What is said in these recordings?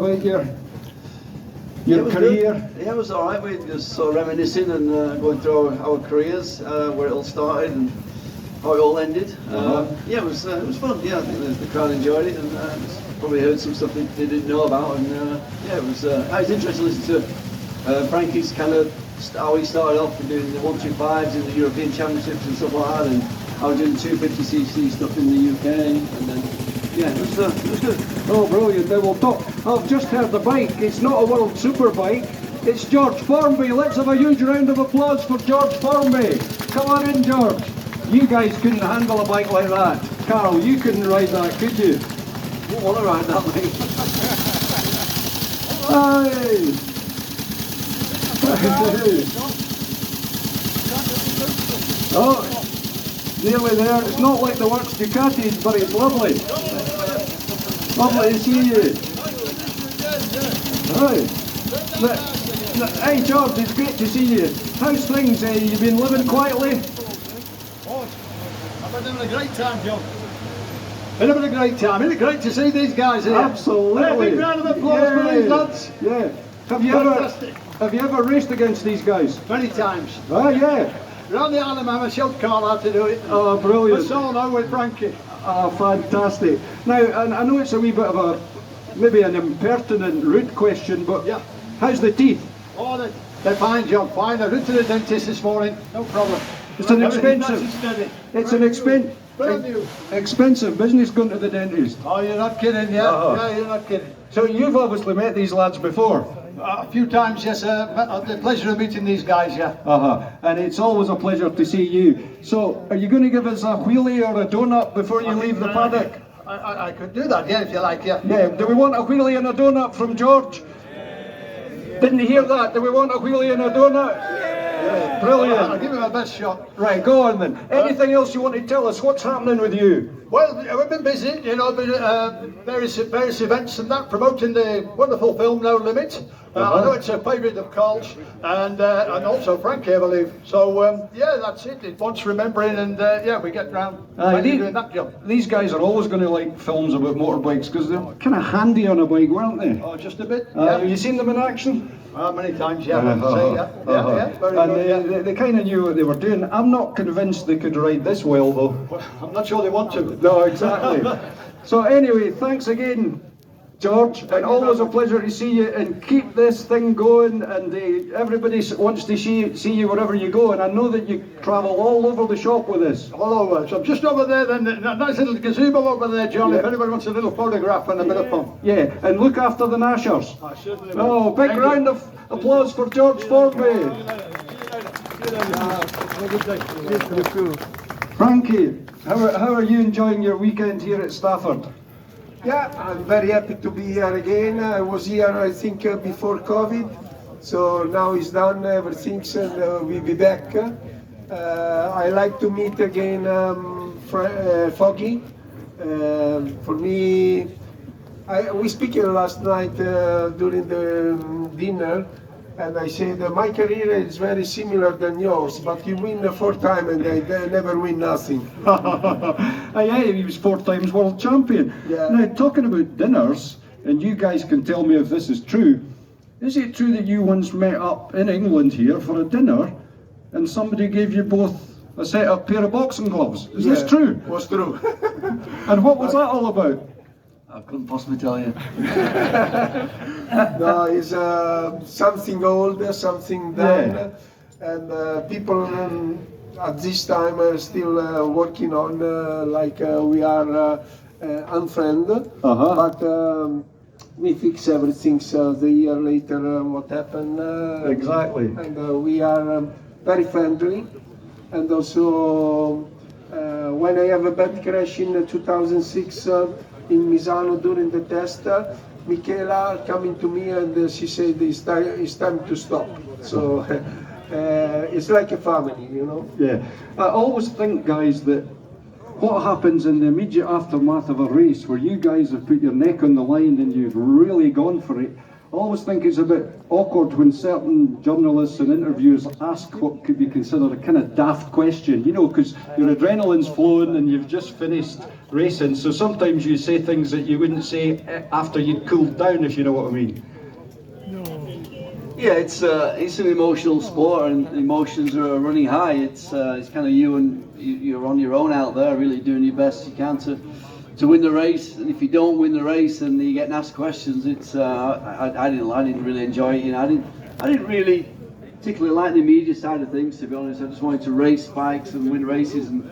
about your was career? Good. Yeah, it was all right. We just sort of reminiscing and going through our careers, where it all started and how it all ended. Yeah, it was fun. Yeah, I think the crowd enjoyed it, and probably heard some stuff they didn't know about. And yeah, it was interesting to listen to Frankie's kind of how he started off doing the 125s in the European Championships and stuff like that, and how doing 250cc stuff in the UK, and then yeah, it was good. Oh, brilliant. Now we'll talk. I've just heard the bike. It's not a World Superbike. It's George Formby. Let's have a huge round of applause for George Formby. Come on in, George. You guys couldn't handle a bike like that. Karl, you couldn't ride that, could you? I don't want to ride that thing. Oh, nearly there. It's not like the works Ducatis, but it's lovely. Lovely to see you. Right. Hey George, it's great to see you. How's things? You been living quietly? Oh, I've been having a great time, John. Been having a great time. Isn't it great to see these guys here? Absolutely. A big round of applause for these lads. Yeah. Have you ever raced against these guys? Many times. Oh yeah. Around the Isle I showed Karl how to do it. Oh, brilliant. So now with Frankie. Oh, fantastic. Now, I know it's a wee bit of maybe an impertinent, rude question, but yeah. How's the teeth? Oh, they're fine, John, fine. I went to the dentist this morning, no problem. It's an expensive, expensive business going to the dentist. Oh, you're not kidding, yeah? Yeah, you're not kidding. So you've obviously met these lads before? A few times, yes. Had the pleasure of meeting these guys, yeah. And it's always a pleasure to see you. So, are you going to give us a wheelie or a donut before you leave the paddock? I could do that, yeah, if you like, yeah. Yeah, do we want a wheelie and a donut from George? Didn't you hear that? Do we want a wheelie and a donut? Yeah, brilliant. I'll give you my best shot. Right, go on then. Anything else you want to tell us? What's happening with you? Well, we've been busy, you know, various events and that, promoting the wonderful film No Limit. I know it's a favourite of Karl's and also Frankie, I believe. So yeah, that's it. It wants remembering, and yeah, we get round doing that job. These guys are always going to like films about motorbikes because they're kind of handy on a bike, weren't they? Oh, just a bit. Have you seen them in action? Many times, yeah. Very and good, they kind of knew what they were doing. I'm not convinced they could ride this well, though. Well, I'm not sure they want to. No, exactly. So anyway, thanks again, George, and always a pleasure to see you, and keep this thing going, and everybody wants to see you wherever you go, and I know that you travel all over the shop with us. All over. So I'm just over there then, a nice little gazebo over there, John, if anybody wants a little photograph and a bit of fun. Yeah, and look after the Nashers. I certainly will. Oh, big round of applause for George Furby. Frankie, how are you enjoying your weekend here at Stafford? Yeah, I'm very happy to be here again. I was here, I think, before COVID, so now it's done, everything's, and we'll be back. I like to meet again Foggy. For me, we speak last night during the dinner, and I said my career is very similar than yours, but you win 4 times and they never win nothing. Yeah, he was 4 times world champion. Yeah. Now, talking about dinners, and you guys can tell me if this is true, is it true that you once met up in England here for a dinner and somebody gave you both a set of pair of boxing gloves? Is this true? It was true. And what was that all about? I couldn't possibly tell you. No, it's something old, something done, and people at this time are still working on like we are unfriended, but we fix everything. So the year later, what happened? Exactly. And we are very friendly, and also when I have a bad crash in 2006 in Misano during the test, Michela coming to me and she said it's time to stop. So it's like a family, you know. Yeah, I always think, guys, that what happens in the immediate aftermath of a race where you guys have put your neck on the line and you've really gone for it, always think it's a bit awkward when certain journalists and interviewers ask what could be considered a kind of daft question, you know, because your adrenaline's flowing and you've just finished racing, so sometimes you say things that you wouldn't say after you'd cooled down, if you know what I mean. Yeah, it's an emotional sport, and emotions are running high. It's kind of you're on your own out there, really doing your best you can to win the race. And if you don't win the race and you get asked questions, it's I didn't really enjoy it. You know, I didn't really particularly like the media side of things, to be honest. I just wanted to race bikes and win races and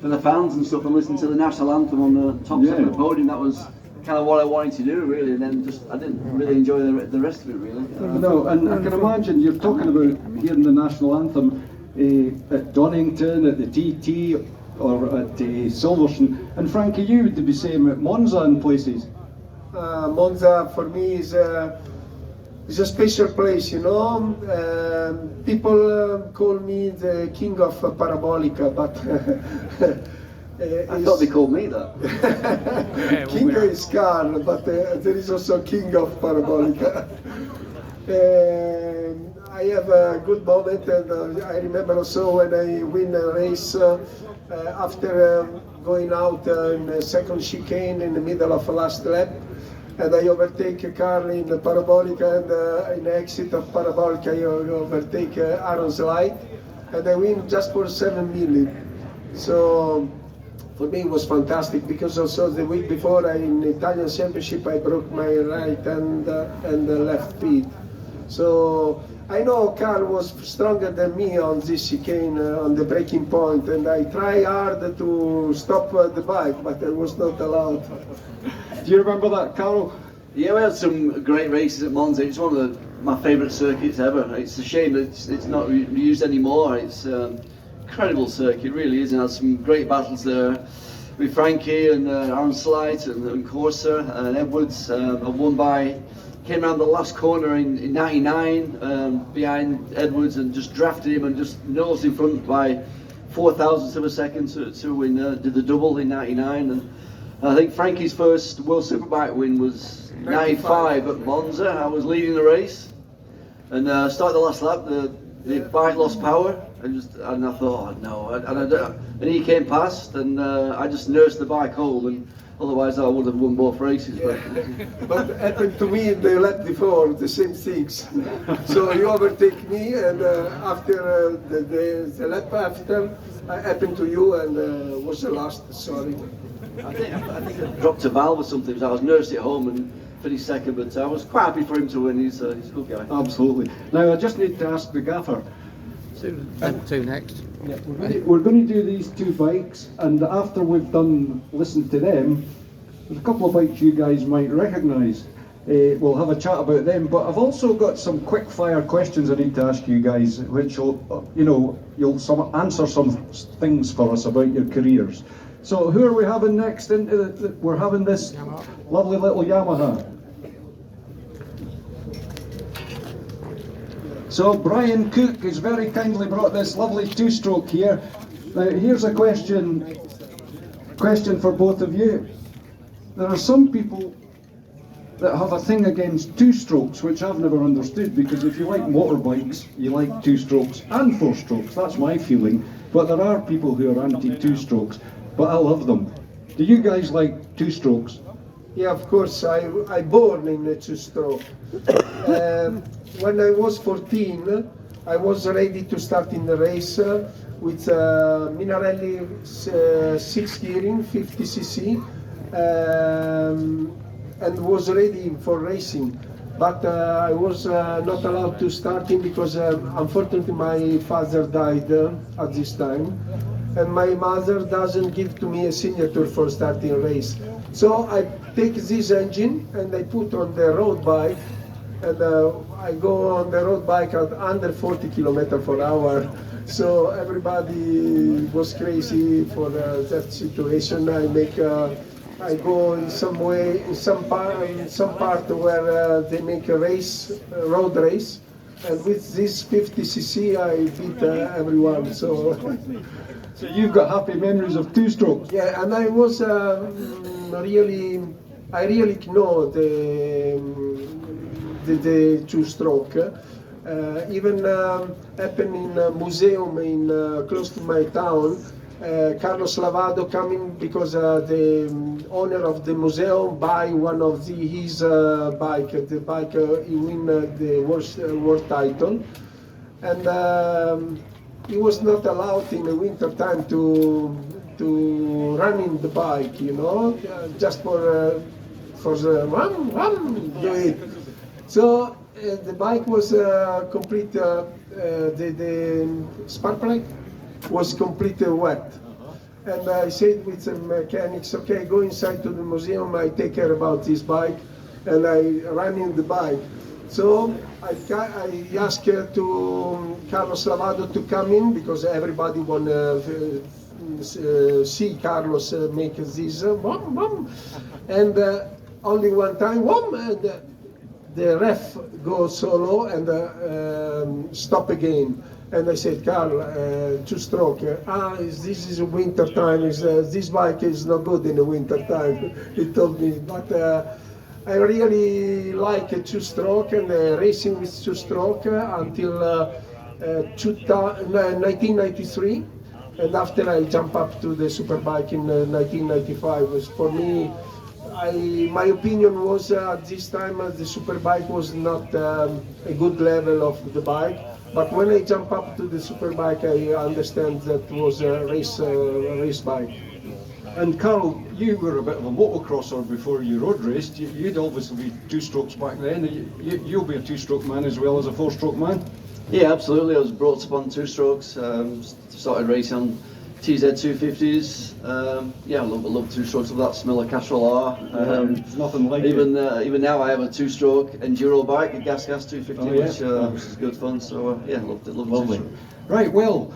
for the fans and stuff, and listen to the national anthem on the top side of the podium. That was kind of what I wanted to do, really, and then I didn't really enjoy the rest of it, really. No, and I can imagine you're talking about hearing the national anthem at Donington, at the TT, or at Silverstone. And Frankie, you would be saying at Monza and places. Monza for me is a special place, you know. People call me the king of Parabolica, but I thought they called me that. King is Karl, but there is also king of Parabolica. I have a good moment, and I remember also when I win a race after going out in the second chicane in the middle of the last lap, and I overtake Karl in the Parabolica, and in the exit of Parabolica I overtake Aaron's Light, and I win just for 7 million. So for me it was fantastic, because also the week before in the Italian Championship I broke my right hand and the left feet. So I know Karl was stronger than me on this chicane, on the braking point, and I try hard to stop the bike, but I was not allowed. Do you remember that, Karl? Yeah, we had some great races at Monza. It's one of my favourite circuits ever. It's a shame that it's not used anymore. It's incredible circuit, really is, and had some great battles there with Frankie and Aaron Slight and Corsa and Edwards. Came around the last corner in 99 behind Edwards and just drafted him and just nosed in front by 0.004 of a second to win, did the double in 99. And I think Frankie's first World Superbike win was 95 at Monza. I was leading the race and started the last lap. The bike lost power, and I thought, oh no, and he came past, and I just nursed the bike home, and otherwise I would have won both races. Yeah. But it happened to me in the lap before, the same things. So you overtake me, and after the lap after, I happened to you, and was the last. Sorry. I think I dropped a valve or something, so I was nursed it home and finished second, but I was quite happy for him to win. He's a good guy. Absolutely. Now I just need to ask the gaffer. Two next. Yeah, we're going to do these two bikes, and after we've listened to them, there's a couple of bikes you guys might recognise. We'll have a chat about them, but I've also got some quick fire questions I need to ask you guys, which will, you'll answer some things for us about your careers. So who are we having next into we're having this lovely little Yamaha. So Brian Cook has very kindly brought this lovely two-stroke here. Now here's a question for both of you. There are some people that have a thing against two-strokes, which I've never understood, because if you like motorbikes, you like two-strokes and four-strokes. That's my feeling. But there are people who are anti-two-strokes, but I love them. Do you guys like two-strokes? Yeah, of course. I born in a two-stroke. When I was 14, I was ready to start in the race with Minarelli 6 gearing, 50cc, and was ready for racing. But I was not allowed to start in because unfortunately my father died at this time, and my mother doesn't give to me a signature for starting a race. So I take this engine and I put on the road bike, and I go on the road bike at under 40 km/h. So everybody was crazy for that situation. I go in some way, in some part where they make a race, road race, and with this 50cc I beat everyone. So you've got happy memories of two-strokes. Yeah, and I was I really know the two-stroke. Even happened in a museum in close to my town. Carlos Lavado coming because the owner of the museum buy one of his bike. The bike he win the world title, and he was not allowed in the winter time to running the bike, you know, just for the run do it. So the bike was complete. The spark plug was completely wet. And I said with the mechanics, okay, go inside to the museum, I take care about this bike, and I ran in the bike. So I asked to Carlos Lavado to come in, because everybody want to see Carlos make this, and only one time, and the ref goes solo and stop again. And I said, Karl, two-stroke. This is winter time. This bike is not good in the winter time. He told me, but I really like a two-stroke and racing with two-stroke until 1993. And after I jump up to the superbike in 1995. For me, my opinion was at this time the superbike was not a good level of the bike. But when I jump up to the superbike, I understand that was a race bike. And Karl, you were a bit of a motocrosser before you road raced. You'd obviously be two-strokes back then. You'll be a two-stroke man as well as a four-stroke man. Yeah, absolutely. I was brought up on two-strokes. Started racing on TZ250s. Yeah, I love two-strokes of that smell of Castrol. There's nothing like even now I have a two-stroke enduro bike, a gas 250, Oh, yeah. which is good fun. So yeah, loved it. Lovely. Right, well,